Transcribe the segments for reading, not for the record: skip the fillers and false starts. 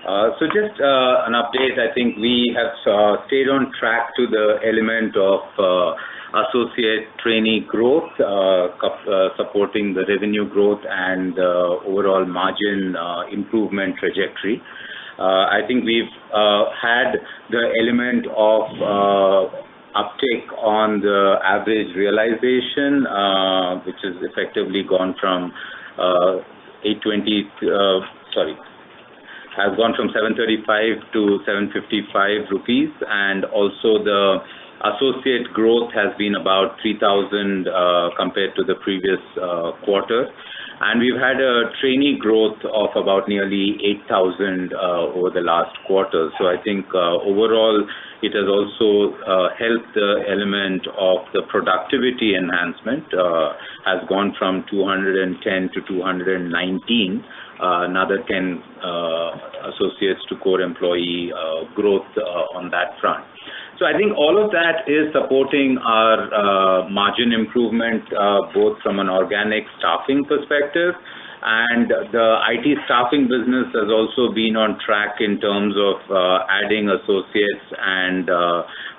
So just an update. I think we have stayed on track to the element of associate trainee growth, supporting the revenue growth and overall margin improvement trajectory. I think we've had the element of uptake on the average realization, which has effectively gone from 735 to 755 rupees, and also the associate growth has been about 3,000 compared to the previous quarter. And we've had a trainee growth of about nearly 8,000 over the last quarter. So I think overall it has also helped the element of the productivity enhancement, has gone from 210 to 219, another 10 associates to core employee growth on that front. So I think all of that is supporting our margin improvement, both from an organic staffing perspective, and the IT staffing business has also been on track in terms of adding associates and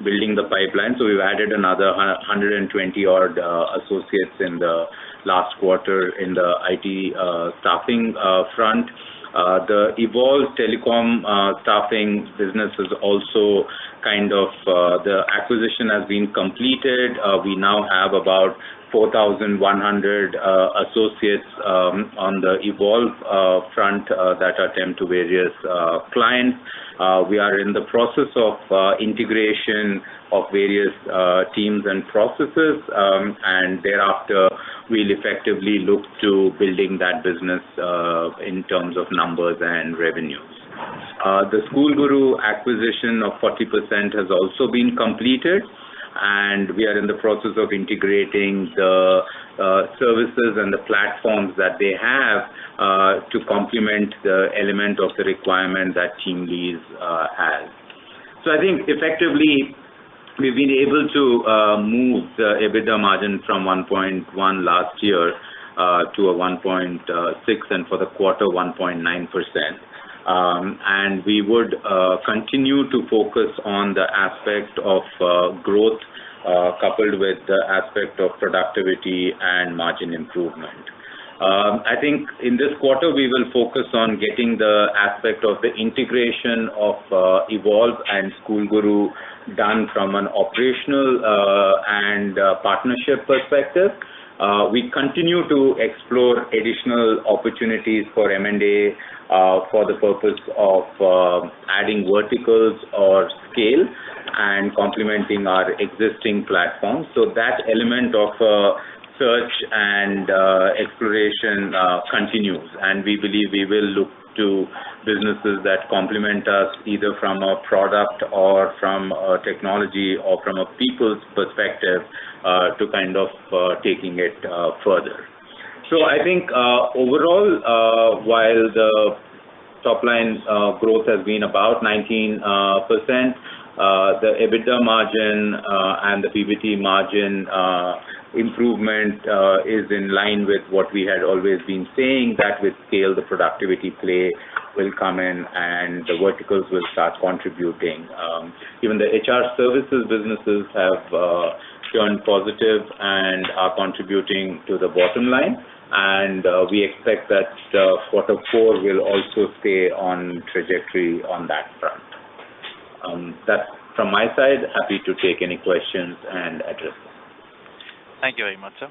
building the pipeline. So we've added another 120 odd associates in the last quarter in the IT staffing front. The Evolve Telecom staffing business is also kind of, the acquisition has been completed. We now have about 4,100 associates on the Evolve front that are temp to various clients. We are in the process of integration of various teams and processes, and thereafter we'll effectively look to building that business in terms of numbers and revenues. The School Guru acquisition of 40% has also been completed, and we are in the process of integrating the services and the platforms that they have to complement the element of the requirement that TeamLease has. So I think effectively we've been able to move the EBITDA margin from 1.1 last year to a 1.6, and for the quarter 1.9%. And we would continue to focus on the aspect of growth coupled with the aspect of productivity and margin improvement. I think in this quarter we will focus on getting the aspect of the integration of Evolve and School Guru done from an operational and partnership perspective. We continue to explore additional opportunities for M&A for the purpose of adding verticals or scale and complementing our existing platforms. So that element of search and exploration continues, and we believe we will look to businesses that complement us either from a product or from a technology or from a people's perspective to kind of taking it further. So I think overall, while the top line growth has been about 19%, the EBITDA margin and the PBT margin improvement is in line with what we had always been saying, that with scale the productivity play will come in and the verticals will start contributing. Even the HR services businesses have turned positive and are contributing to the bottom line, and we expect that quarter 4 will also stay on trajectory on that front. That's from my side. Happy to take any questions and address them. Thank you very much, sir.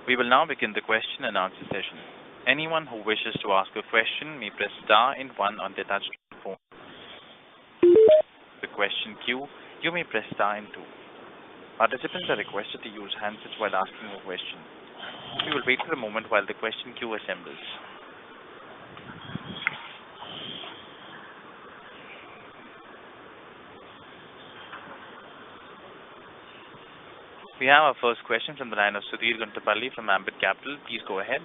We will now begin the question and answer session. Anyone who wishes to ask a question may press star and 1 on their touchtone phone. The question queue, you may press star and 2. Participants are requested to use handsets while asking a question. We will wait for a moment while the question queue assembles. We have our first question from the line of Sudhir Guntupalli from Ambit Capital. Please go ahead.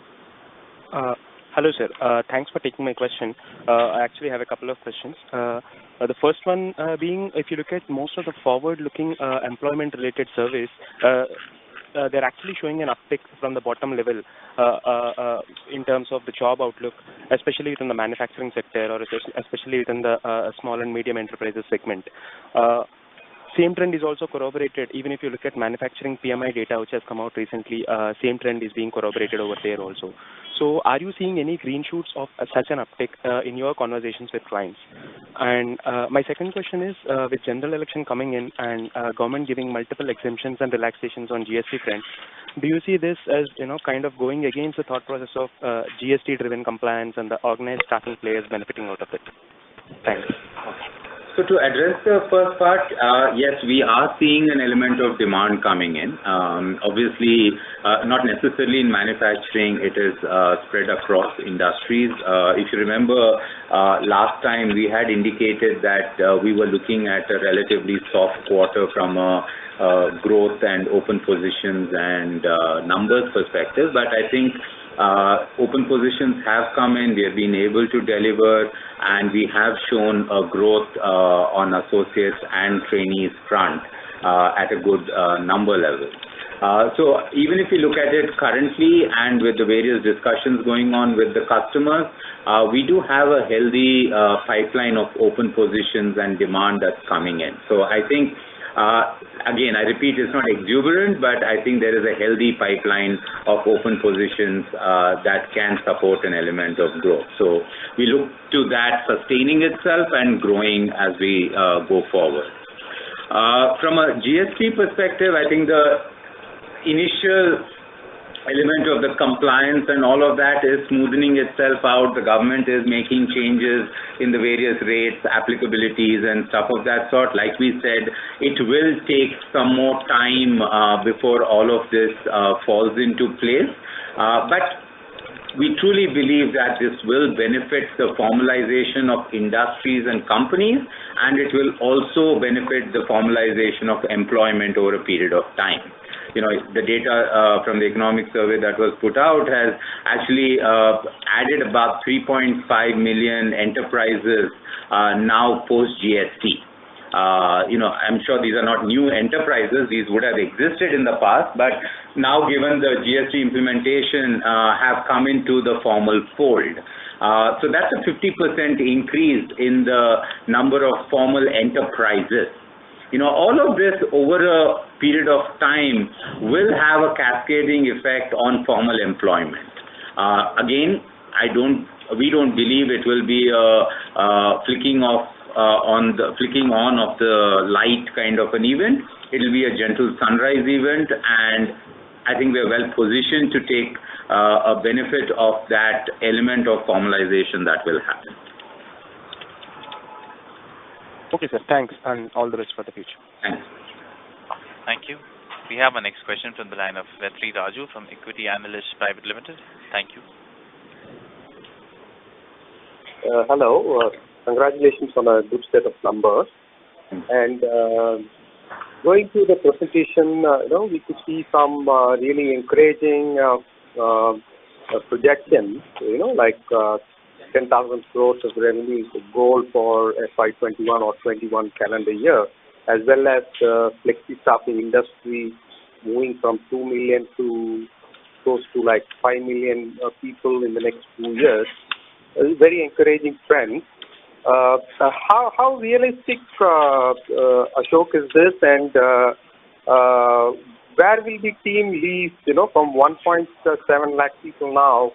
Hello, sir. Thanks for taking my question. I actually have a couple of questions. The first one being, if you look at most of the forward-looking employment-related surveys, they're actually showing an uptick from the bottom level in terms of the job outlook, especially within the manufacturing sector or especially within the small and medium enterprises segment. Same trend is also corroborated, even if you look at manufacturing PMI data, which has come out recently, same trend is being corroborated over there also. So are you seeing any green shoots of such an uptick in your conversations with clients? And my second question is, with general election coming in and government giving multiple exemptions and relaxations on GST front, do you see this as, kind of going against the thought process of GST-driven compliance and the organized staffing players benefiting out of it? Thanks. So to address the first part, yes, we are seeing an element of demand coming in. Obviously, not necessarily in manufacturing, it is spread across industries. If you remember, last time we had indicated that we were looking at a relatively soft quarter from a growth and open positions and numbers perspective, but I think open positions have come in, we have been able to deliver, and we have shown a growth on associates and trainees front at a good number level. So even if you look at it currently and with the various discussions going on with the customers, we do have a healthy pipeline of open positions and demand that's coming in. So I think again, I repeat, it's not exuberant, but I think there is a healthy pipeline of open positions that can support an element of growth. So we look to that sustaining itself and growing as we go forward. From a GST perspective, I think the initial element of the compliance and all of that is smoothening itself out. The government is making changes in the various rates, applicabilities and stuff of that sort. Like we said, it will take some more time before all of this falls into place. But we truly believe that this will benefit the formalization of industries and companies, and it will also benefit the formalization of employment over a period of time. The data from the economic survey that was put out has actually added about 3.5 million enterprises now post-GST. I'm sure these are not new enterprises, these would have existed in the past, but now given the GST implementation have come into the formal fold. So that's a 50% increase in the number of formal enterprises. All of this over a period of time will have a cascading effect on formal employment. Again, we don't believe it will be a flicking on of the light kind of an event. It will be a gentle sunrise event, and I think we are well positioned to take a benefit of that element of formalization that will happen. Okay, sir. Thanks, and all the best for the future. Thanks. Thank you. We have our next question from the line of Vetri Raju from Equity Analysts Private Limited. Thank you. Hello. Congratulations on a good set of numbers. And going through the presentation, we could see some really encouraging projections, like 10,000 crores of revenue goal for FY21 or 21 calendar year, as well as flexi staffing industry moving from 2 million to close to like 5 million people in the next 2 years. A very encouraging trend. How realistic, Ashok, is this, and where will be TeamLease, from 1.7 lakh people now,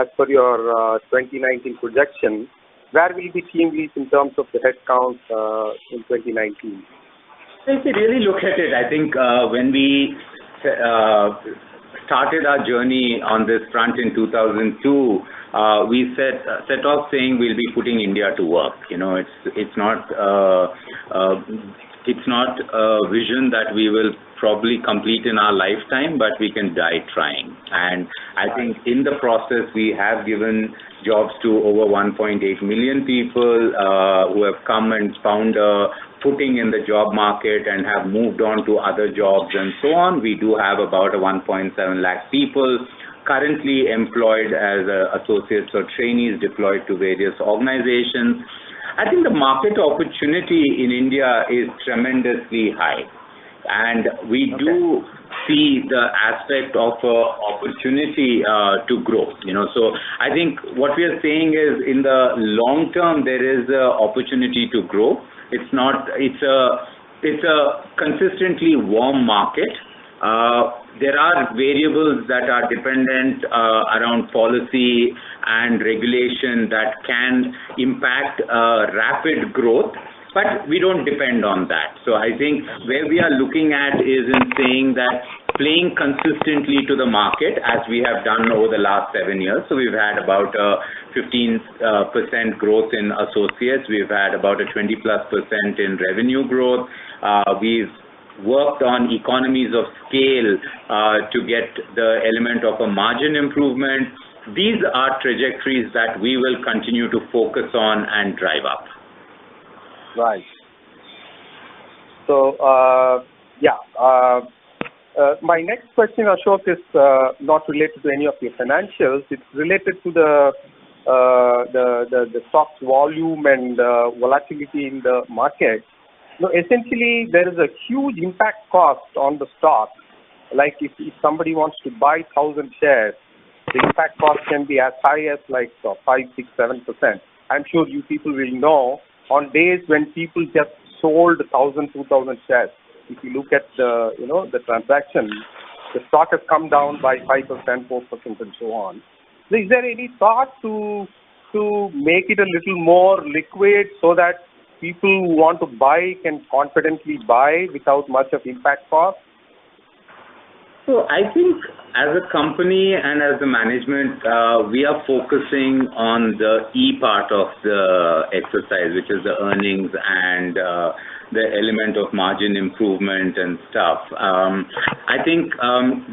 as per your 2019 projection, where will be TeamLease in terms of the headcount in 2019? If you really look at it, I think when we started our journey on this front in 2002, we set off saying we'll be putting India to work. It's not a vision that we will probably complete in our lifetime, but we can die trying. And I think in the process we have given jobs to over 1.8 million people who have come and found a footing in the job market and have moved on to other jobs and so on. We do have about 1.7 lakh people currently employed as associates or trainees deployed to various organizations. I think the market opportunity in India is tremendously high. And we do see the aspect of opportunity to grow. So I think what we are saying is in the long term there is a opportunity to grow. It's a consistently warm market. There are variables that are dependent around policy and regulation that can impact rapid growth, but we don't depend on that. So I think where we are looking at is in saying that playing consistently to the market as we have done over the last 7 years. So we've had about 15% growth in associates. We've had about a 20+% in revenue growth. We've worked on economies of scale to get the element of a margin improvement. These are trajectories that we will continue to focus on and drive up. Right. So, my next question, Ashok, is not related to any of your financials. It's related to the stock's volume and volatility in the market. Essentially, there is a huge impact cost on the stock. Like if somebody wants to buy 1,000 shares, the impact cost can be as high as like 5, 6, 7%. I'm sure you people will know on days when people just sold 1,000, 2,000 shares. If you look at the transaction, the stock has come down by 5%, 4%, and so on. So is there any thought to make it a little more liquid so that people who want to buy can confidently buy without much of impact cost? So I think as a company and as the management, we are focusing on the E part of the exercise, which is the earnings and the element of margin improvement and stuff. I think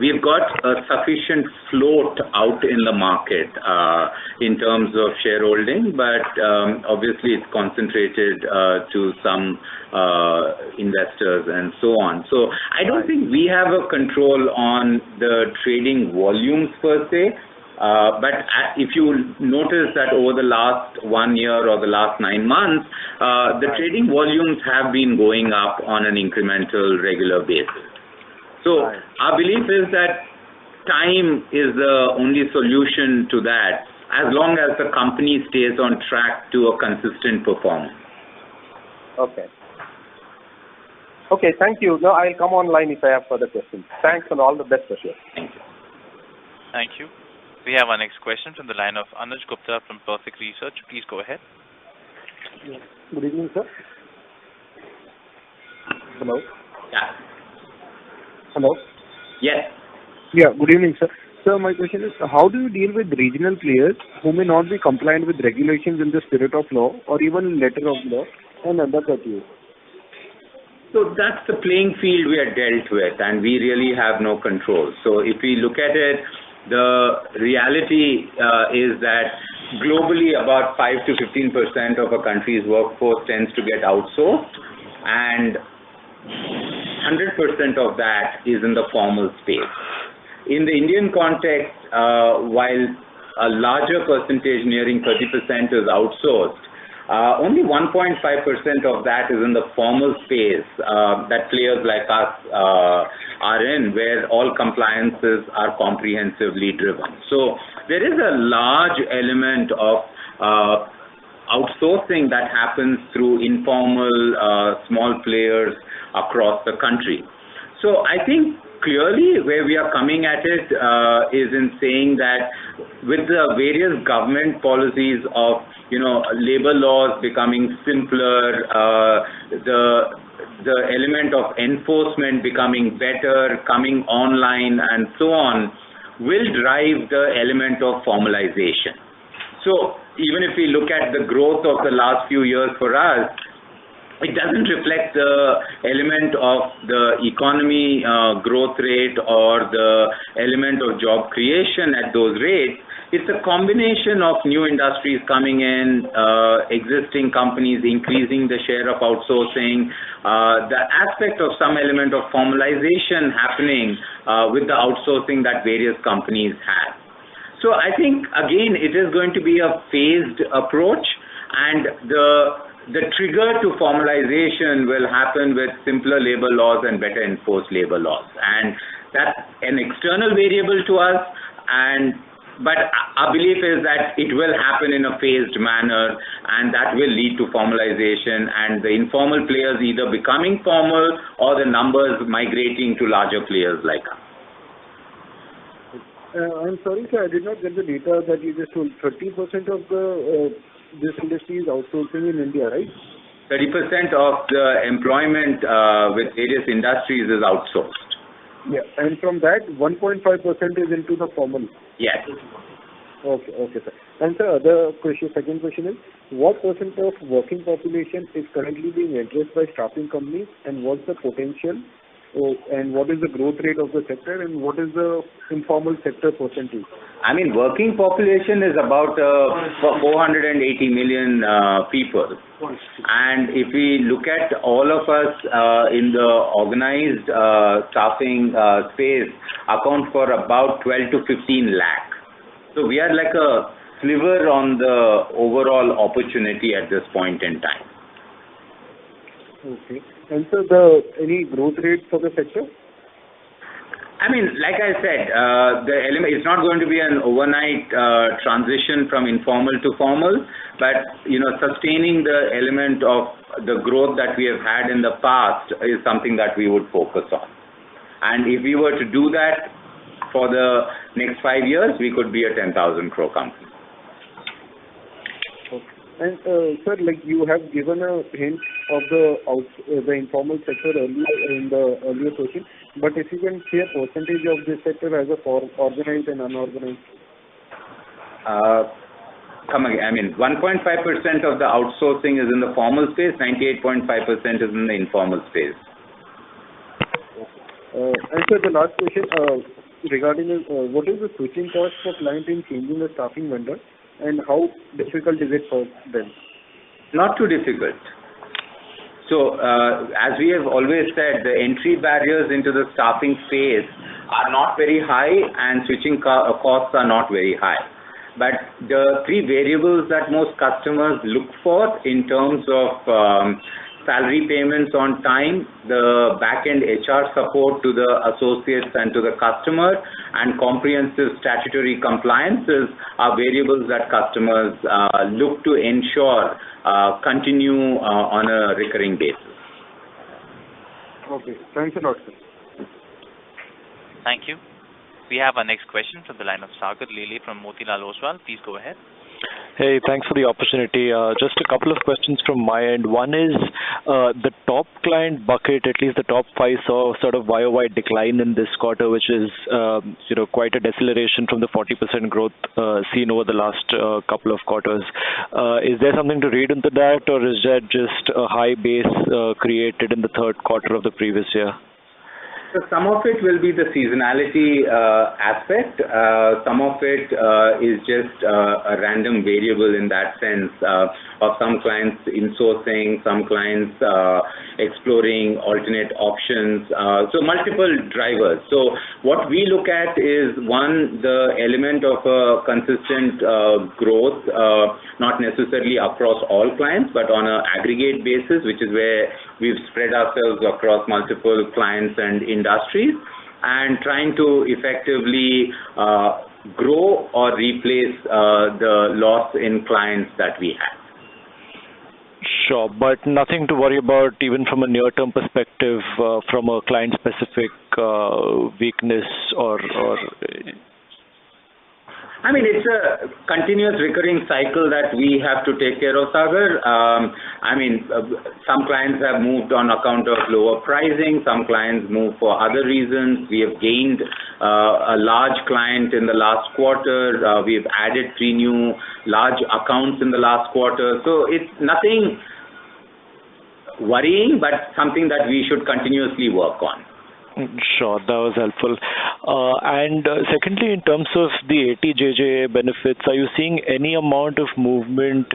we've got a sufficient float out in the market in terms of shareholding, but obviously it's concentrated to some investors and so on. So I don't think we have a control on the trading volumes per se. But if you notice that over the last 1 year or the last 9 months, the trading volumes have been going up on an incremental regular basis. So our belief is that time is the only solution to that as long as the company stays on track to a consistent performance. Okay. Okay, thank you. Now I'll come online if I have further questions. Thanks and all the best for sure. Thank you. Thank you. We have our next question from the line of Anuj Gupta from Perfect Research. Please go ahead. Yeah. Good evening, sir. Hello? Yeah. Hello? Yes. Yeah, good evening, sir. Sir, my question is, how do you deal with regional players who may not be compliant with regulations in the spirit of law or even letter of law and undercut you? So that's the playing field we are dealt with, and we really have no control. So if we look at it, the reality is that globally about 5 to 15% of a country's workforce tends to get outsourced, and 100% of that is in the formal space. In the Indian context, while a larger percentage, nearing 30%, is outsourced, only 1.5% of that is in the formal space that players like us are in, where all compliances are comprehensively driven. So there is a large element of outsourcing that happens through informal small players across the country. So I think clearly where we are coming at it is in saying that with the various government policies of labor laws becoming simpler, the element of enforcement becoming better, coming online and so on, will drive the element of formalization. So even if we look at the growth of the last few years for us, it doesn't reflect the element of the economy growth rate or the element of job creation at those rates. It's a combination of new industries coming in, existing companies increasing the share of outsourcing, the aspect of some element of formalization happening with the outsourcing that various companies have. So I think, again, it is going to be a phased approach, and the the trigger to formalization will happen with simpler labor laws and better enforced labor laws. And that's an external variable to us, but our belief is that it will happen in a phased manner, and that will lead to formalization and the informal players either becoming formal or the numbers migrating to larger players like us. I'm sorry, sir, I did not get the data that you just told. 30% of this industry is outsourcing in India, right? 30% of the employment with various industries is outsourced. Yeah, and from that, 1.5% is into the formal. Yes. Okay, sir. And sir, second question is, what percent of working population is currently being addressed by staffing companies, and what's the potential, and what is the growth rate of the sector, and what is the informal sector percentage? I mean, working population is about 480 million people. And if we look at all of us in the organized staffing space, account for about 12 to 15 lakh. So we are like a sliver on the overall opportunity at this point in time. Okay. And so any growth rate for the sector? I mean, like I said, it's not going to be an overnight transition from informal to formal, but sustaining the element of the growth that we have had in the past is something that we would focus on. And if we were to do that for the next 5 years, we could be a 10,000 crore company. And sir, you have given a hint of the informal sector earlier in the earlier question, but if you can say a percentage of this sector as a organized and unorganized. Come again. I mean, 1.5% of the outsourcing is in the formal space, 98.5% is in the informal space. And sir, the last question regarding what is the switching cost for client in changing the staffing vendor, and how difficult is it for them? Not too difficult. So, as we have always said, the entry barriers into the staffing space are not very high, and switching costs are not very high. But the three variables that most customers look for in terms of salary payments on time, the back-end HR support to the associates and to the customer, and comprehensive statutory compliances are variables that customers look to ensure continue on a recurring basis. Okay. Thanks a lot, sir. Thank you. We have our next question from the line of Sagar Lele from Motilal Oswal. Please go ahead. Hey, thanks for the opportunity. Just a couple of questions from my end. One is the top client bucket, at least the top 5, saw sort of YOY decline in this quarter, which is quite a deceleration from the 40% growth seen over the last couple of quarters. Is there something to read into that, or is that just a high base created in the third quarter of the previous year? So some of it will be the seasonality aspect. Some of it is just a random variable in that sense of some clients insourcing, some clients exploring alternate options. So multiple drivers. So what we look at is, one, the element of a consistent growth, not necessarily across all clients, but on an aggregate basis, which is where we've spread ourselves across multiple clients and industries, and trying to effectively grow or replace the loss in clients that we have. Sure, but nothing to worry about even from a near-term perspective from a client-specific weakness or... I mean, it's a continuous recurring cycle that we have to take care of, Sagar. Some clients have moved on account of lower pricing. Some clients move for other reasons. We have gained a large client in the last quarter. We've added 3 new large accounts in the last quarter. So it's nothing worrying, but something that we should continuously work on. Sure, that was helpful. And secondly, in terms of the 80JJ benefits, are you seeing any amount of movement,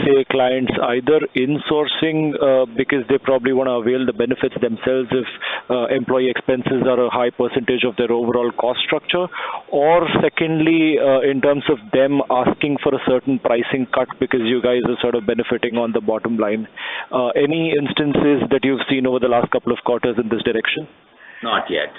say clients either insourcing because they probably want to avail the benefits themselves if employee expenses are a high percentage of their overall cost structure, or secondly, in terms of them asking for a certain pricing cut because you guys are sort of benefiting on the bottom line? Any instances that you've seen over the last couple of quarters in this direction? Not yet.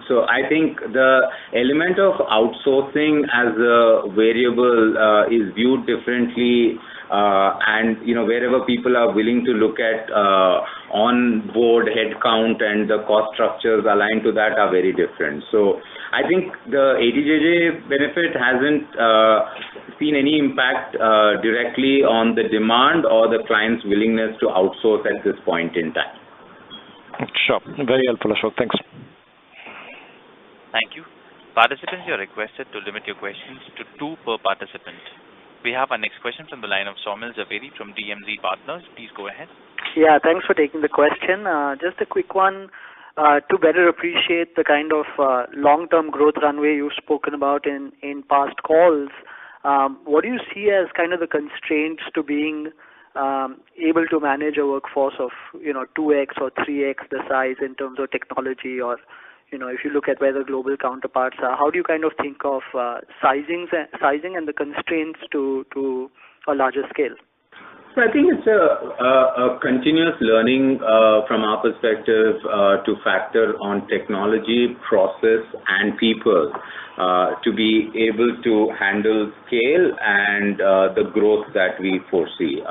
So I think the element of outsourcing as a variable is viewed differently, and wherever people are willing to look at on-board headcount and the cost structures aligned to that are very different. So I think the 80JJ benefit hasn't seen any impact directly on the demand or the client's willingness to outsource at this point in time. Sure. Very helpful, Ashok. Thanks. Thank you. Participants, you are requested to limit your questions to 2 per participant. We have our next question from the line of Saumil Zaveri from DMZ Partners. Please go ahead. Yeah, thanks for taking the question. Just a quick one to better appreciate the kind of long-term growth runway you've spoken about in past calls. What do you see as kind of the constraints to being able to manage a workforce of 2x or 3x the size in terms of technology, or if you look at where the global counterparts are, how do you kind of think of sizing and the constraints to a larger scale? So I think it's a continuous learning from our perspective to factor on technology, process, and people to be able to handle scale and the growth that we foresee.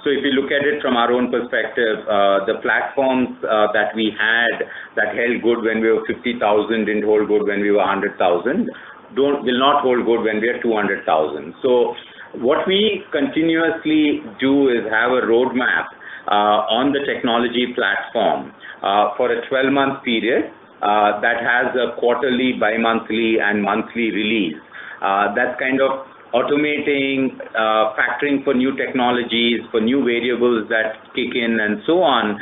So if you look at it from our own perspective, the platforms that we had that held good when we were 50,000 didn't hold good when we were 100,000, will not hold good when we are 200,000. So what we continuously do is have a roadmap on the technology platform for a 12-month period that has a quarterly, bi-monthly, and monthly release. That's kind of automating, factoring for new technologies, for new variables that kick in, and so on,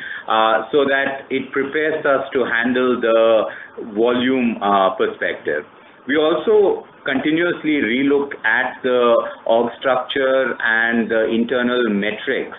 so that it prepares us to handle the volume perspective. We also continuously relook at the org structure and the internal metrics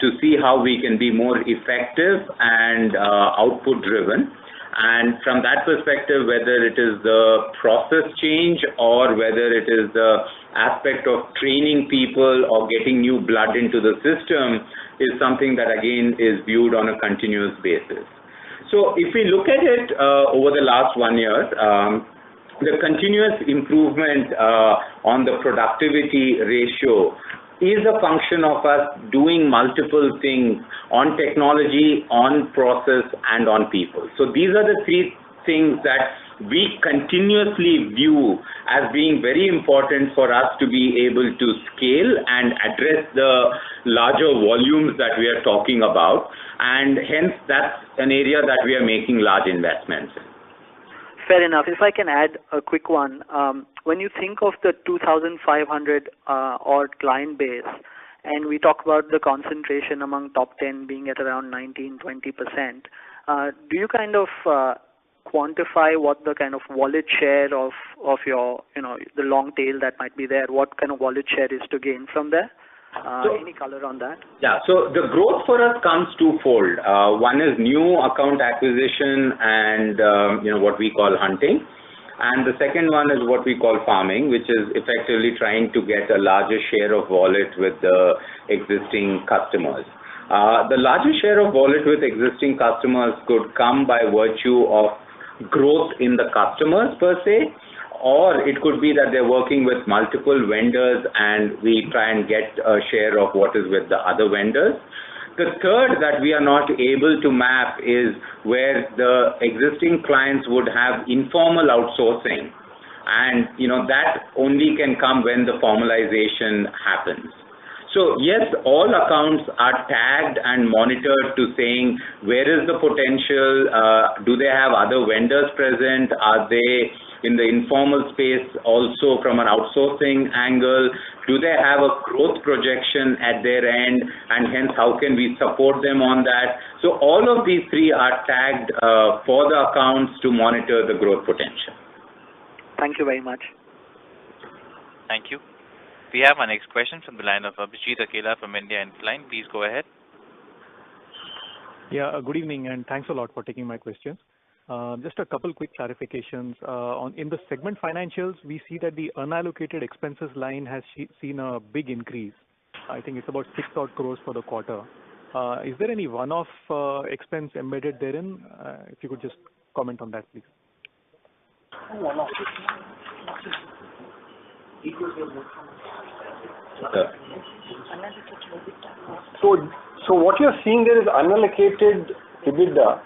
to see how we can be more effective and output driven. And from that perspective, whether it is the process change or whether it is the aspect of training people or getting new blood into the system, is something that again is viewed on a continuous basis. So if we look at it over the last 1 year, the continuous improvement on the productivity ratio is a function of us doing multiple things on technology, on process, and on people. So these are the 3 things that we continuously view as being very important for us to be able to scale and address the larger volumes that we are talking about, and hence that's an area that we are making large investments in. Fair enough. If I can add a quick one, when you think of the 2,500 odd client base, and we talk about the concentration among top 10 being at around 19-20%, do you kind of quantify what the kind of wallet share of your, the long tail that might be there, what kind of wallet share is to gain from there? Any color on that? Yeah, so the growth for us comes twofold. One is new account acquisition and what we call hunting, and the second one is what we call farming, which is effectively trying to get a larger share of wallet with the existing customers. The larger share of wallet with existing customers could come by virtue of growth in the customers per se, or it could be that they're working with multiple vendors and we try and get a share of what is with the other vendors. The third that we are not able to map is where the existing clients would have informal outsourcing, and that only can come when the formalization happens. So yes, all accounts are tagged and monitored to saying where is the potential, do they have other vendors present, are they in the informal space also from an outsourcing angle? Do they have a growth projection at their end, and hence how can we support them on that? So all of these three are tagged for the accounts to monitor the growth potential. Thank you very much. Thank you. We have our next question from the line of Abhijit Akela from India Infoline. Please go ahead. Yeah, good evening, and thanks a lot for taking my questions. Just a couple quick clarifications. In the segment financials, we see that the unallocated expenses line has seen a big increase. I think it's about 6 odd crores for the quarter. Is there any one-off expense embedded therein? If you could just comment on that, please. So what you're seeing there is unallocated EBITDA.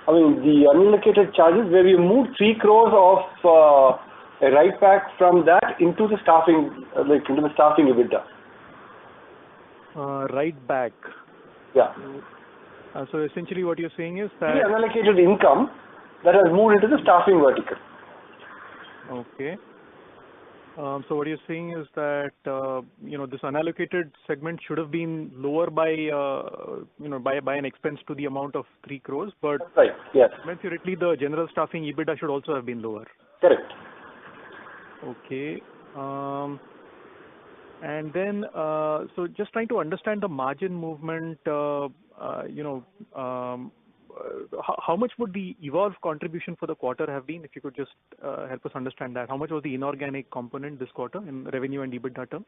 I mean, the unallocated charges where we moved 3 crores of a write back from that into the staffing, into the staffing EBITDA. Right back. Yeah. So essentially what you're saying is that... The unallocated income that has moved into the staffing vertical. Okay. So what you're saying is that this unallocated segment should have been lower by by an expense to the amount of 3 crores, but that's right. Yes. Theoretically the general staffing EBITDA should also have been lower. Correct. Okay. And then so just trying to understand the margin movement. How much would the Evolve contribution for the quarter have been? If you could just help us understand that. How much was the inorganic component this quarter in revenue and EBITDA terms?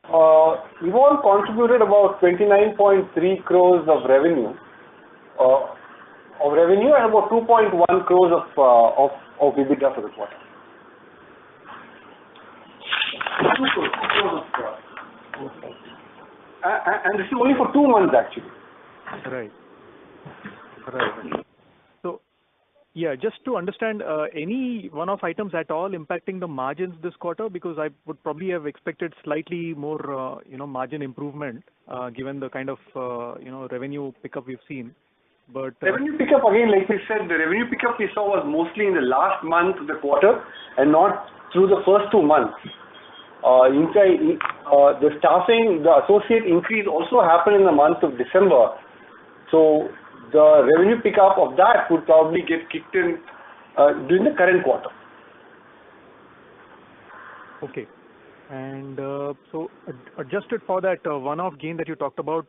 Evolve contributed about 29.3 crores of revenue, and about 2.1 crores of EBITDA for the quarter. And this is only for 2 months actually. Right. Right. So, yeah, just to understand, any one-off items at all impacting the margins this quarter? Because I would probably have expected slightly more, margin improvement, given the kind of, revenue pickup we've seen. But revenue pickup, again, like we said, the revenue pickup we saw was mostly in the last month of the quarter and not through the first 2 months. The staffing, the associate increase also happened in the month of December. So the revenue pickup of that would probably get kicked in during the current quarter. Okay. And so adjusted for that one-off gain that you talked about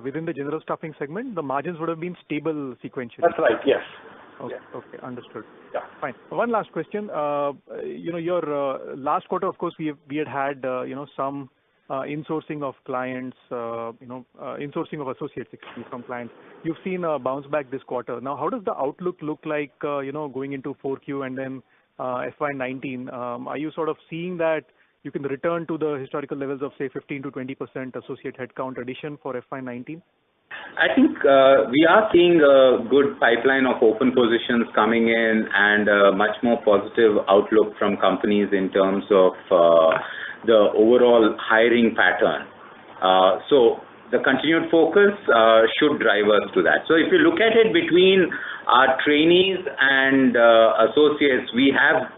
within the general staffing segment, the margins would have been stable sequentially. That's right, yes. Okay, okay, understood. Yeah. Fine. One last question. Your last quarter, of course, we had some insourcing of clients, insourcing of associates from clients. You've seen a bounce back this quarter. Now, how does the outlook look like, going into 4Q and then FY19? Are you sort of seeing that you can return to the historical levels of, say, 15 to 20% associate headcount addition for FY19? I think we are seeing a good pipeline of open positions coming in and a much more positive outlook from companies in terms of the overall hiring pattern. So the continued focus should drive us to that. So if you look at it between our trainees and associates, we have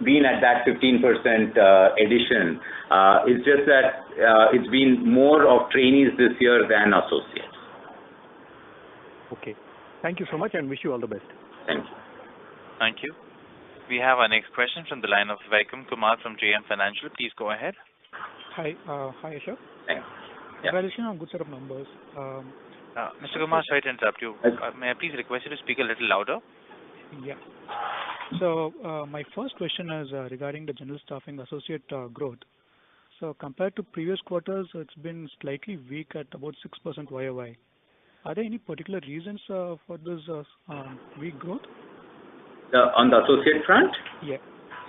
been at that 15% addition. It's just that it's been more of trainees this year than associates. Okay. Thank you so much and wish you all the best. Thank you. Thank you. We have our next question from the line of Vaikom Kumar from JM Financial. Please go ahead. Hi, Ashok. Thanks. Yeah. Congratulations on good set of numbers. Mr. Kumar, sorry to interrupt you. May I please request you to speak a little louder? Yeah. So my first question is regarding the general staffing associate growth. So compared to previous quarters, it's been slightly weak at about 6% YOY. Are there any particular reasons for this weak growth? On the associate front? Yeah.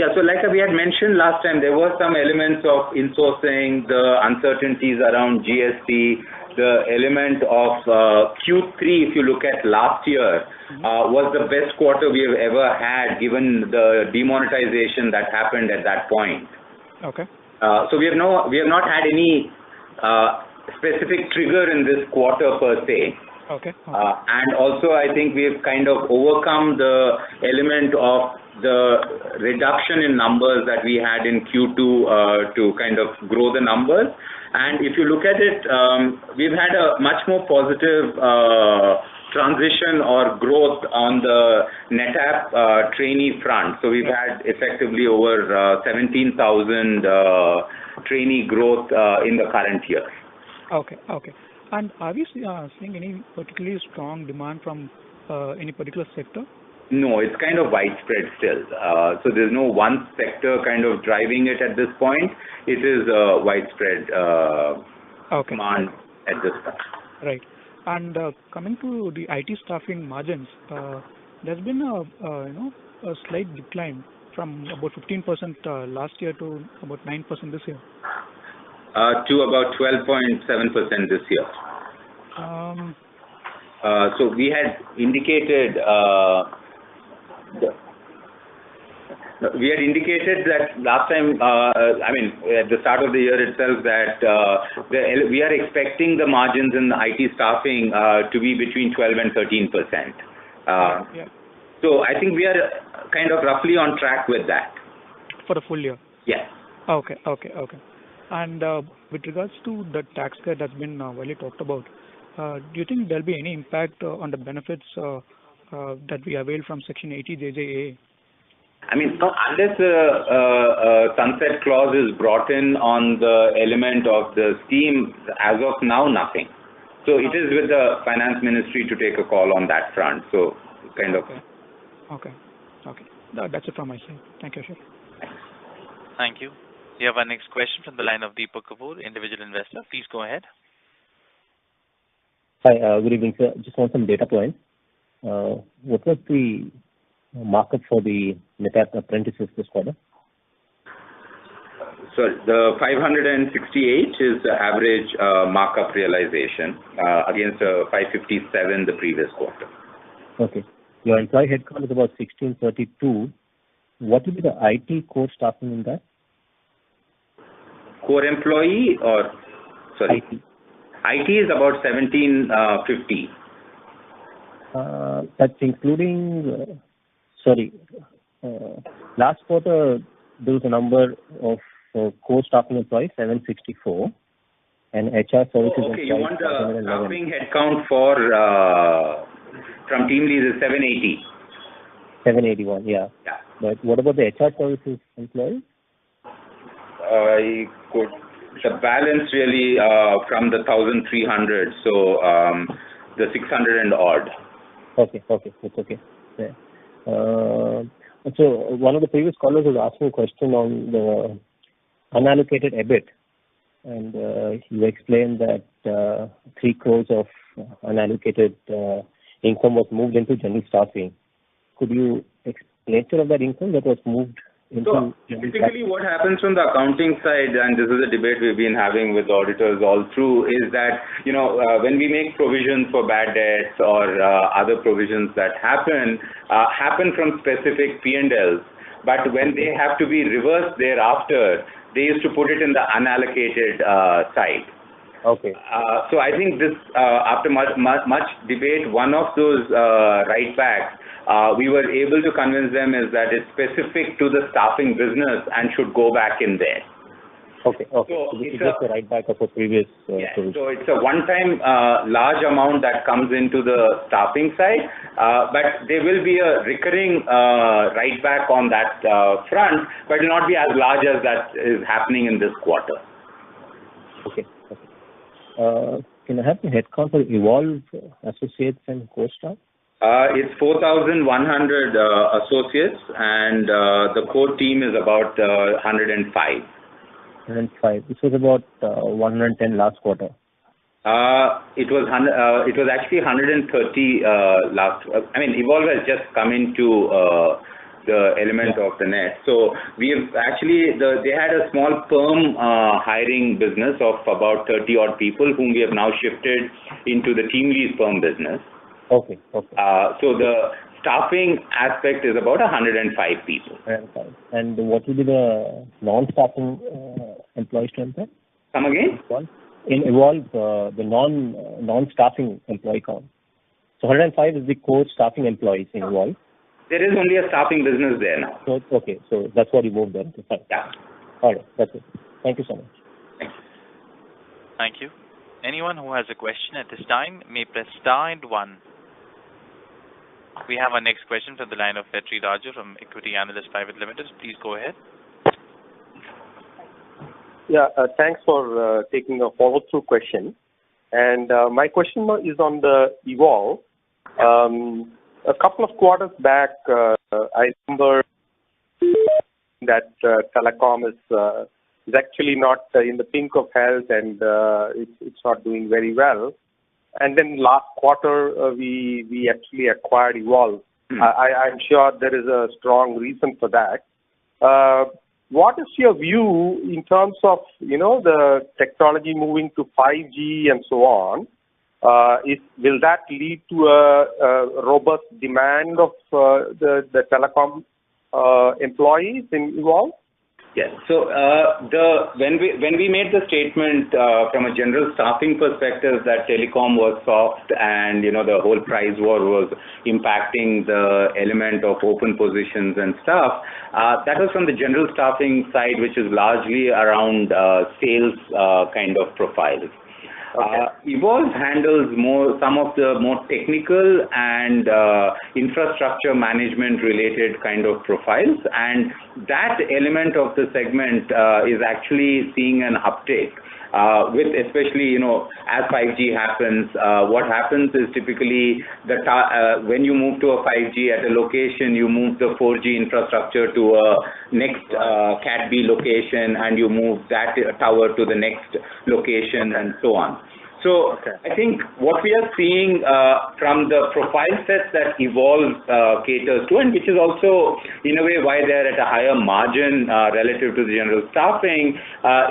Yeah, so like we had mentioned last time, there were some elements of insourcing, the uncertainties around GST, the element of Q3, if you look at last year, was the best quarter we have ever had given the demonetization that happened at that point. Okay. So we have not had any specific trigger in this quarter per se. Okay. And also I think we have kind of overcome the element of the reduction in numbers that we had in Q2 to kind of grow the numbers. And if you look at it, we've had a much more positive transition or growth on the NetApp trainee front. So we've had effectively over 17,000 trainee growth in the current year. Okay. And are we seeing any particularly strong demand from any particular sector? No, it's kind of widespread still. So there's no one sector kind of driving it at this point. It is widespread demand at this point. Right. And coming to the IT staffing margins, there's been a slight decline from about 15% last year to about 9% this year. To about 12.7% this year. So we had indicated that last time, at the start of the year itself, that we are expecting the margins in the IT staffing to be between 12 and 13%. So I think we are kind of roughly on track with that. For the full year? Yes. Okay. And with regards to the tax cut that's been widely talked about, do you think there'll be any impact on the benefits that we avail from Section 80 JJAA? Unless a sunset clause is brought in on the element of the scheme, as of now, nothing. So it is with the Finance Ministry to take a call on that front. So kind of. Okay. That's it from my side. Thank you, sir. Thank you. We have our next question from the line of Deepak Kapoor, individual investor. Please go ahead. Hi, good evening, sir. Just want some data points. What was the markup for the NetApp apprentices this quarter? So the 568 is the average markup realization against 557 the previous quarter. Okay. Your employee headcount is about 1632. What will be the IT core staffing in that? Core employee or, sorry? IT is about 1750. That's including, last quarter there was a number of core staffing employees, 764, and HR services employees. You want the staffing headcount for from TeamLease is 780. 781, yeah. But what about the HR services employees? The balance really from the 1,300, so the 600 and odd. Okay, it's okay. Yeah. So one of the previous callers was asking a question on the unallocated EBIT, and you explained that 3 crores of unallocated income was moved into general staffing. Could you explain the nature of that income that was moved into? So typically what happens from the accounting side, and this is a debate we've been having with auditors all through, is that when we make provisions for bad debts or other provisions that happen from specific P&Ls, but when they have to be reversed thereafter, they used to put it in the unallocated side. Okay. So I think this, after much debate, one of those write-backs, we were able to convince them is that it's specific to the staffing business and should go back in there. Okay. So this is just a write-back of a previous provision. So it's a one-time large amount that comes into the staffing side, but there will be a recurring write-back on that front, but it will not be as large as that is happening in this quarter. Okay. Can I have the headcount for Evolve associates and core staff? It's 4,100 associates, and the core team is about 105. 105. This was about 110 last quarter. It was actually 130 last. Evolve has just come into the element of the net. So we've actually they had a small perm hiring business of about 30 odd people whom we have now shifted into the TeamLease perm business. Okay. So the staffing aspect is about 105 people. 105. And what will be the non-staffing employee strength then? Come again? In Evolve, the non-staffing employee count. So 105 is the core staffing employees in Evolve. There is only a staffing business there now. So, okay, so that's what you moved there. Okay, fine. Yeah. All right, that's it. Thank you so much. Thanks. Thank you. Anyone who has a question at this time may press star and one. We have our next question from the line of Vetri Raju from Equity Analyst Private Limited. Please go ahead. Yeah, thanks for taking a follow-through question. And my question is on the Evolve. A couple of quarters back, I remember that telecom is actually not in the pink of health, and it's not doing very well. And then last quarter, we actually acquired Evolve. I'm sure there is a strong reason for that. What is your view in terms of the technology moving to 5G and so on? Will that lead to a robust demand of the telecom employees in Evolve? Yes. So when we made the statement from a general staffing perspective that telecom was soft and the whole price war was impacting the element of open positions and stuff, that was from the general staffing side, which is largely around sales kind of profiles. Okay. Evolve handles some of the more technical and infrastructure management related kind of profiles, and that element of the segment is actually seeing an uptake. With especially as 5G happens, what happens is typically when you move to a 5G at a location, you move the 4G infrastructure to a next Cat B location, and you move that tower to the next location, and so on. So okay. I think what we are seeing from the profile sets that Evolve caters to, and which is also in a way why they're at a higher margin relative to the general staffing,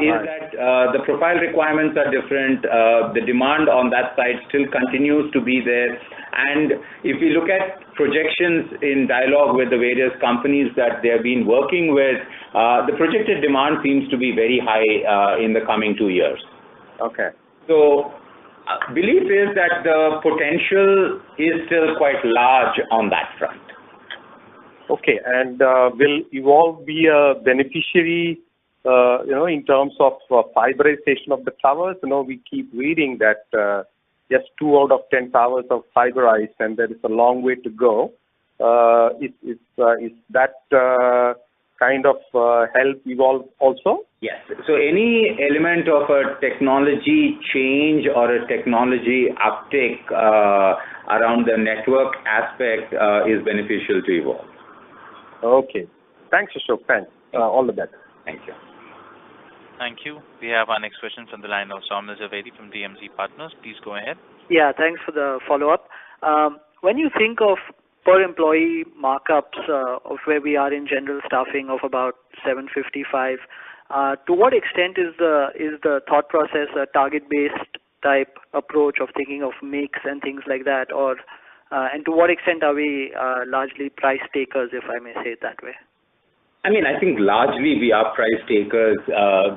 is that the profile requirements are different. The demand on that side still continues to be there. And if we look at projections in dialogue with the various companies that they have been working with, the projected demand seems to be very high in the coming 2 years. Okay. So, belief is that the potential is still quite large on that front. Okay, and will Evolve be a beneficiary, in terms of fiberization of the towers? We keep reading that just 2 out of 10 towers are fiberized, and there is a long way to go. Is that kind of help Evolve also? Yes. So any element of a technology change or a technology uptake around the network aspect is beneficial to Evolve. Okay. Thanks, Ashok. Thanks. All the best. Thank you. Thank you. We have our next question from the line of Saumil Zaveri from DMZ Partners. Please go ahead. Yeah, thanks for the follow-up. When you think of per employee markups of where we are in general staffing of about 755, to what extent is the thought process a target-based type approach of thinking of mix and things like that, or and to what extent are we largely price takers, if I may say it that way? I mean, I think largely we are price takers,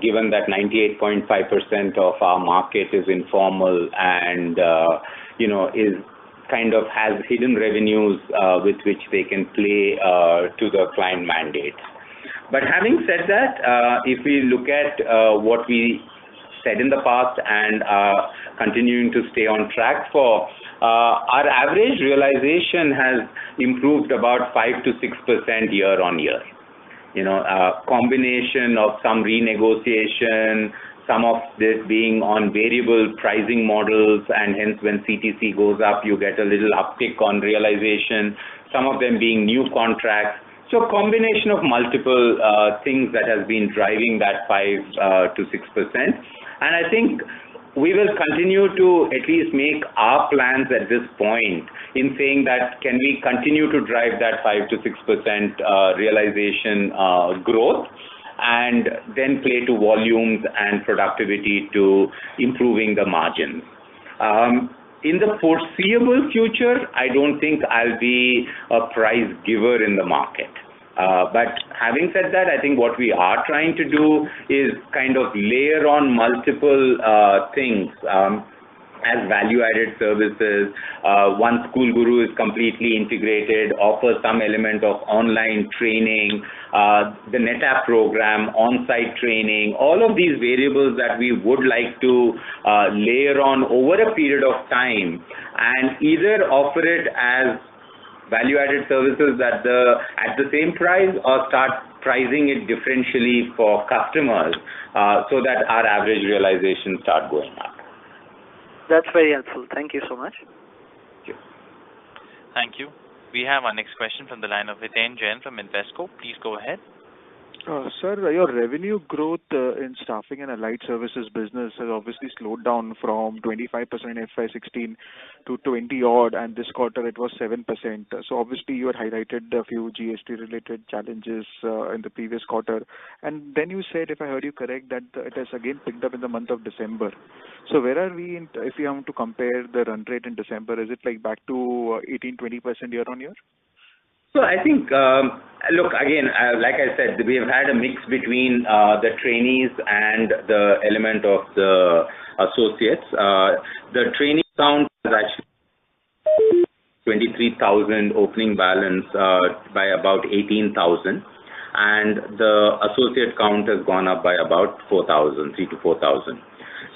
given that 98.5% of our market is informal and is kind of has hidden revenues with which they can play to the client mandates. But having said that, if we look at what we said in the past and are continuing to stay on track for, our average realization has improved about 5 to 6% year on year. A combination of some renegotiation, some of this being on variable pricing models, and hence when CTC goes up, you get a little uptick on realization, some of them being new contracts. So a combination of multiple things that has been driving that 5 to 6%. And I think we will continue to at least make our plans at this point in saying that can we continue to drive that 5 to 6% realization growth, and then play to volumes and productivity to improving the margins. In the foreseeable future, I don't think I'll be a price giver in the market. But having said that, I think what we are trying to do is kind of layer on multiple things. as value-added services. One School Guru is completely integrated, offers some element of online training, the NetApp program, on-site training, all of these variables that we would like to layer on over a period of time and either offer it as value-added services at the same price or start pricing it differentially for customers so that our average realization start going up. That's very helpful. Thank you so much. Thank you. We have our next question from the line of Hiten Jain from Invesco. Please go ahead. Sir, your revenue growth in staffing and allied services business has obviously slowed down from 25% in FY16 to 20 odd, and this quarter it was 7%. So obviously you had highlighted a few GST related challenges in the previous quarter, and then you said, if I heard you correct, that it has again picked up in the month of December. So where are we if you have to compare the run rate in December? Is it like back to 18-20% year on year? So I think, look, again, like I said, we have had a mix between the trainees and the element of the associates. The trainee count is actually 23,000 opening balance by about 18,000, and the associate count has gone up by about 3,000 to 4,000.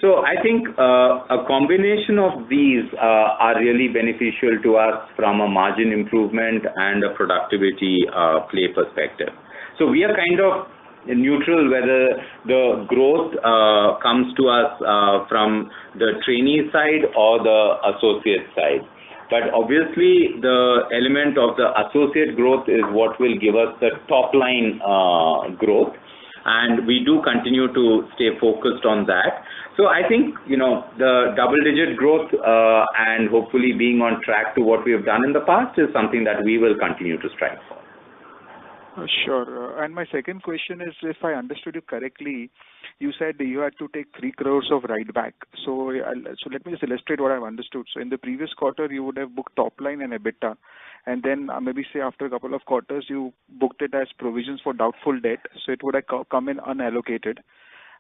So I think a combination of these are really beneficial to us from a margin improvement and a productivity play perspective. So we are kind of neutral whether the growth comes to us from the trainee side or the associate side. But obviously the element of the associate growth is what will give us the top line growth, and we do continue to stay focused on that. So I think, the double-digit growth and hopefully being on track to what we have done in the past is something that we will continue to strive for. Sure. And my second question is, if I understood you correctly, you said you had to take 3 crores of write back. So let me just illustrate what I've understood. So in the previous quarter, you would have booked top line and EBITDA, and then maybe say after a couple of quarters, you booked it as provisions for doubtful debt. So it would have come in unallocated.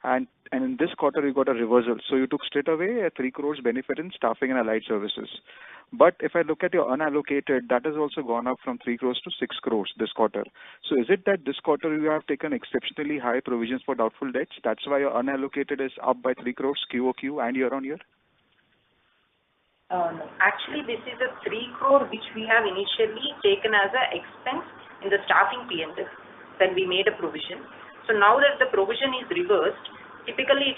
And in this quarter, you got a reversal. So you took straight away a 3 crores benefit in staffing and allied services. But if I look at your unallocated, that has also gone up from 3 crores to 6 crores this quarter. So is it that this quarter you have taken exceptionally high provisions for doubtful debts? That's why your unallocated is up by 3 crores QOQ and year on year? No. Actually, this is a 3 crore which we have initially taken as an expense in the staffing P&L. Then we made a provision. So now that the provision is reversed, typically,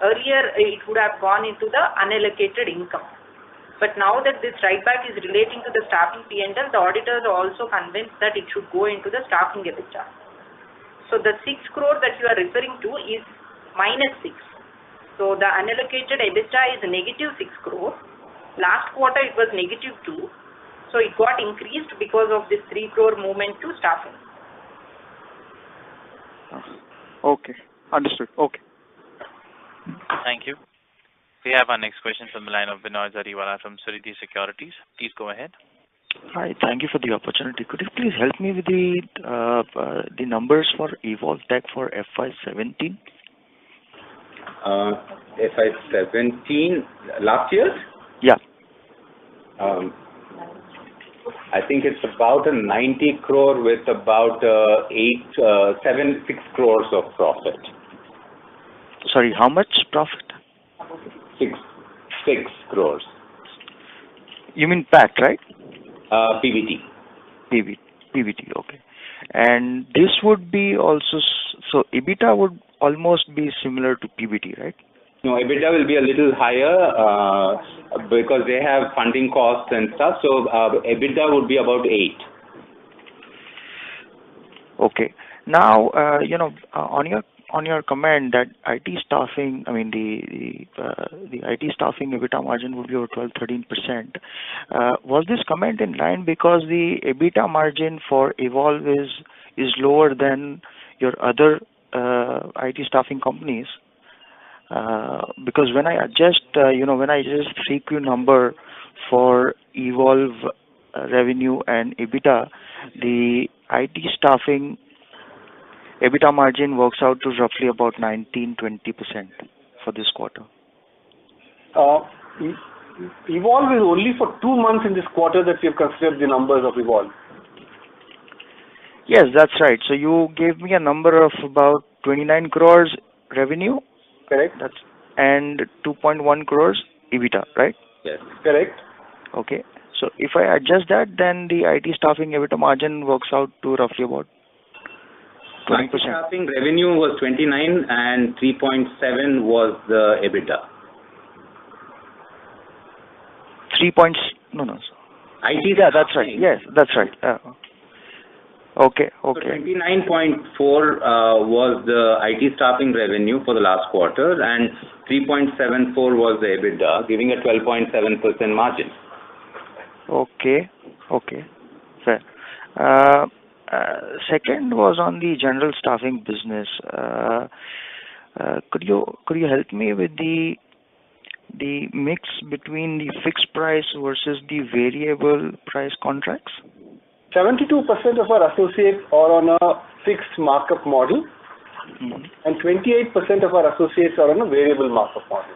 earlier it would have gone into the unallocated income. But now that this write back is relating to the staffing P&L, the auditors are also convinced that it should go into the staffing EBITDA. So the 6 crore that you are referring to is minus 6. So the unallocated EBITDA is negative 6 crore. Last quarter it was negative 2. So it got increased because of this 3 crore movement to staffing. Okay. Understood. Okay. Thank you. We have our next question from the line of Binoy Zariwala from Suriti Securities. Please go ahead. Hi. Thank you for the opportunity. Could you please help me with the numbers for Evolve Tech for FY17? FY17 last year? Yeah. I think it's about a 90 crore with about 6 crores of profit. Sorry, how much profit? 6 crores. You mean PAT, right? PBT. PBT, okay. And this would be also, so EBITDA would almost be similar to PBT, right? No, EBITDA will be a little higher because they have funding costs and stuff. So EBITDA would be about 8. Okay. Now, on your comment that IT staffing, the IT staffing EBITDA margin would be over 12-13%. Was this comment in line because the EBITDA margin for Evolve is lower than your other IT staffing companies? Because when I adjust, when I adjust 3Q number for Evolve revenue and EBITDA, the IT staffing EBITDA margin works out to roughly about 19-20% for this quarter. Evolve is only for 2 months in this quarter that we have considered the numbers of Evolve. Yes, that's right. So you gave me a number of about 29 crores revenue. Correct. And 2.1 crores EBITDA, right? Yes. Correct. Okay. So if I adjust that, then the IT staffing EBITDA margin works out to roughly about 20%. IT staffing revenue was 29 and 3.7 was the EBITDA. No. IT yeah, that's right. Yes, that's right. Okay. So 29.4 was the IT staffing revenue for the last quarter, and 3.74 was the EBITDA, giving a 12.7% margin. Okay. Fair. Second was on the general staffing business. Could you help me with the mix between the fixed price versus the variable price contracts? 72% of our associates are on a fixed markup model, and 28% of our associates are on a variable markup model.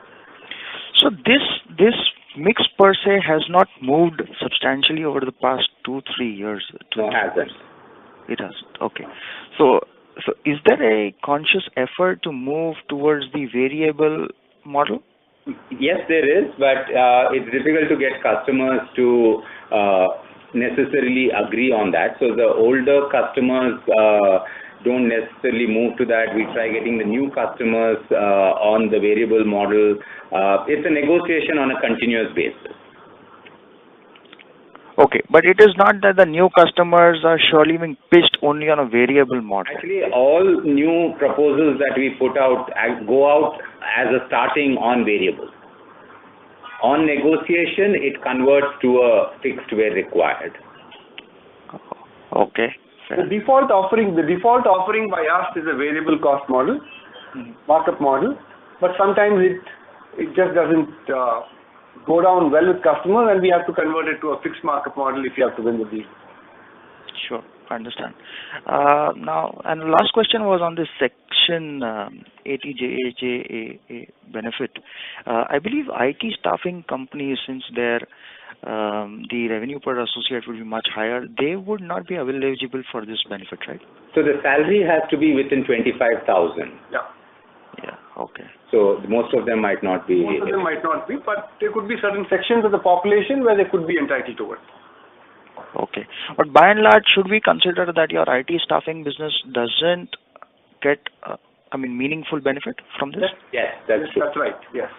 So this mix per se has not moved substantially over the past 2-3 years. No, it hasn't. It hasn't. Okay. So is there a conscious effort to move towards the variable model? Yes, there is, but it's difficult to get customers to necessarily agree on that. So the older customers don't necessarily move to that. We try getting the new customers on the variable model. It's a negotiation on a continuous basis. Okay, but it is not that the new customers are surely being pitched only on a variable model. Actually, all new proposals that we put out go out as a starting on variable. On negotiation, it converts to a fixed where required. Okay. The default offering by us is a variable cost model, markup model, but sometimes it just doesn't go down well with customers, and we have to convert it to a fixed markup model if you have to win the deal. Sure, I understand. Now, and the last question was on this section 80JJAA benefit. I believe IT staffing companies, since their the revenue per associate will be much higher, they would not be eligible for this benefit, right? So the salary has to be within 25,000. Yeah. Okay. So most of them might not be. Most of them might not be, but there could be certain sections of the population where they could be entitled to it. Okay. But by and large, should we consider that your IT staffing business doesn't get, meaningful benefit from this? Yes, that's true. That's right. Yes.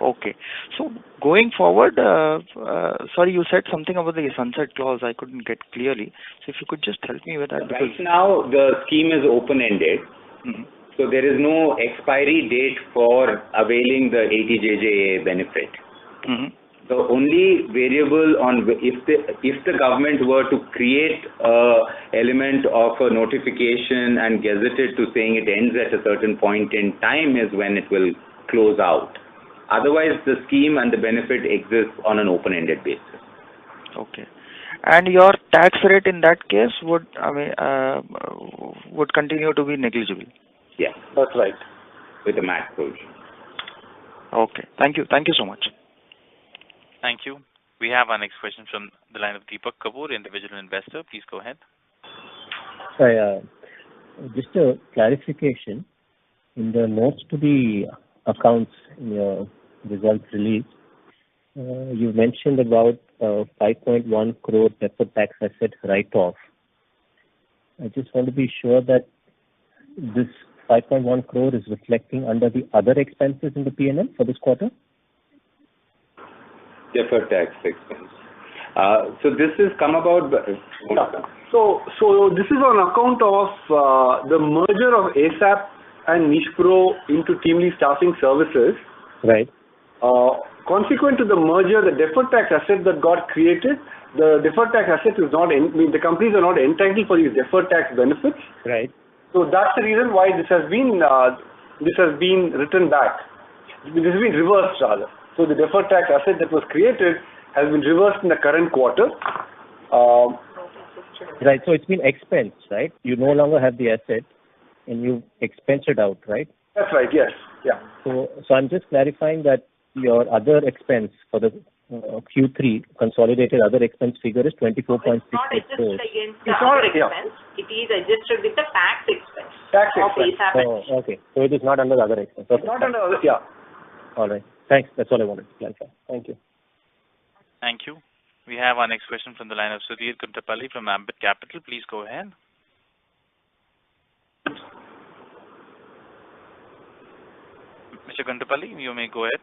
Okay. So going forward, sorry, you said something about the sunset clause. I couldn't get clearly. So if you could just help me with that. Right now, the scheme is open-ended. So there is no expiry date for availing the 80JJA benefit. The only variable on if the government were to create a element of a notification and gazette it to saying it ends at a certain point in time is when it will close out. Otherwise, the scheme and the benefit exists on an open-ended basis. Okay. And your tax rate in that case would continue to be negligible. Yes, that's right. With the MAT provision. Okay. Thank you. Thank you so much. Thank you. We have our next question from the line of Deepak Kapoor, individual investor. Please go ahead. Sorry, just a clarification. In the notes to the accounts in your results release, you mentioned about 5.1 crore deferred tax asset write-off. I just want to be sure that this 5.1 crore is reflecting under the other expenses in the P&L for this quarter? Deferred tax expense. So this has come about. So this is on account of the merger of ASAP and NichePro into TeamLease Staffing Services. Right. Consequent to the merger, the deferred tax asset that got created, the deferred tax asset is not. The companies are not entitled for these deferred tax benefits. Right. So that's the reason why this has been written back. This has been reversed rather. So the deferred tax asset that was created has been reversed in the current quarter. Right. So it's been expensed, right? You no longer have the asset, and you expense it out, right? That's right. Yes. Yeah. So I'm just clarifying that your other expense for the Q3 consolidated other expense figure is 24.6 crores. It's not adjusted against the other expense. It is adjusted with the tax expense. Tax expense. Oh, okay. So it is not under the other expense. Okay. Not under other, yeah. All right. Thanks. That's all I wanted to clarify. Thank you. Thank you. We have our next question from the line of Sudhir Kuntapalli from Ambit Capital. Please go ahead. Mr. Kuntapalli, you may go ahead.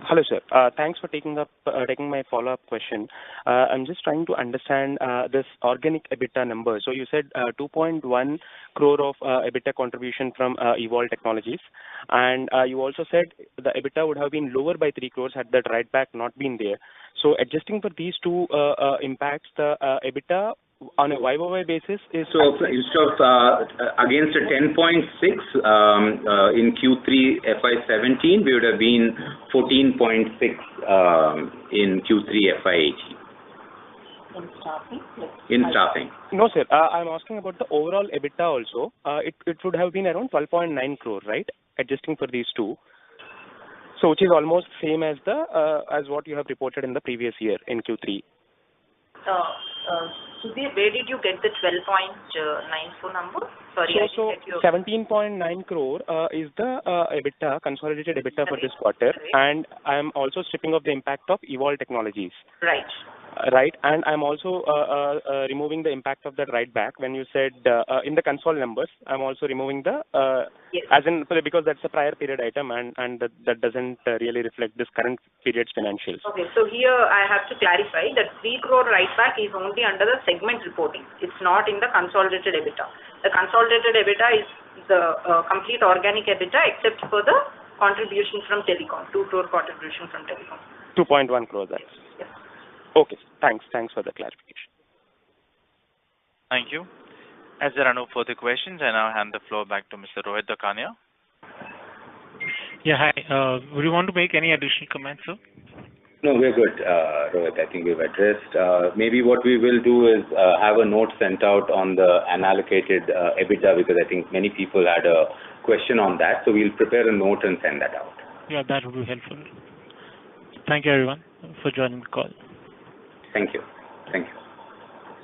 Hello, sir. Thanks for taking my follow-up question. I'm just trying to understand this organic EBITDA number. So you said 2.1 crore of EBITDA contribution from Evolve Technologies, and you also said the EBITDA would have been lower by 3 crores had that write back not been there. So adjusting for these two impacts, the EBITDA on a YOY basis is... So instead of against a 10.6 in Q3FY17, we would have been 14.6 in Q3FY18. In staffing? In staffing. No, sir. I'm asking about the overall EBITDA also. It would have been around 12.9 crore, right? Adjusting for these two. So which is almost same as as what you have reported in the previous year in Q3. Sudhir, where did you get the 12.94 number? Sorry, so 17.9 crore is the EBITDA, consolidated EBITDA for this quarter, and I'm also stripping off the impact of Evolve Technologies. Right. Right, and I'm also removing the impact of that write back when you said in the console numbers. I'm also removing the yes. as in because that's a prior period item and that doesn't really reflect this current period's financials. Okay, so here I have to clarify that 3 crore write back is only under the segment reporting. It's not in the consolidated EBITDA. The consolidated EBITDA is the complete organic EBITDA except for the contribution from telecom, 2 crore contribution from telecom. 2.1 crore. That's yes. Okay, thanks for the clarification. Thank you. As there are no further questions, I now hand the floor back to Mr. Rohit Dakania. Yeah, hi. Would you want to make any additional comments, sir? No, we're good, Rohit. I think we've addressed. Maybe what we will do is have a note sent out on the unallocated EBITDA, because I think many people had a question on that. So we'll prepare a note and send that out. Yeah, that would be helpful. Thank you, everyone, for joining the call. Thank you. Thank you.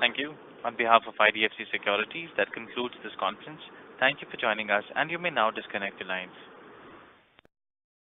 Thank you. On behalf of IDFC Securities, that concludes this conference. Thank you for joining us, and you may now disconnect your lines.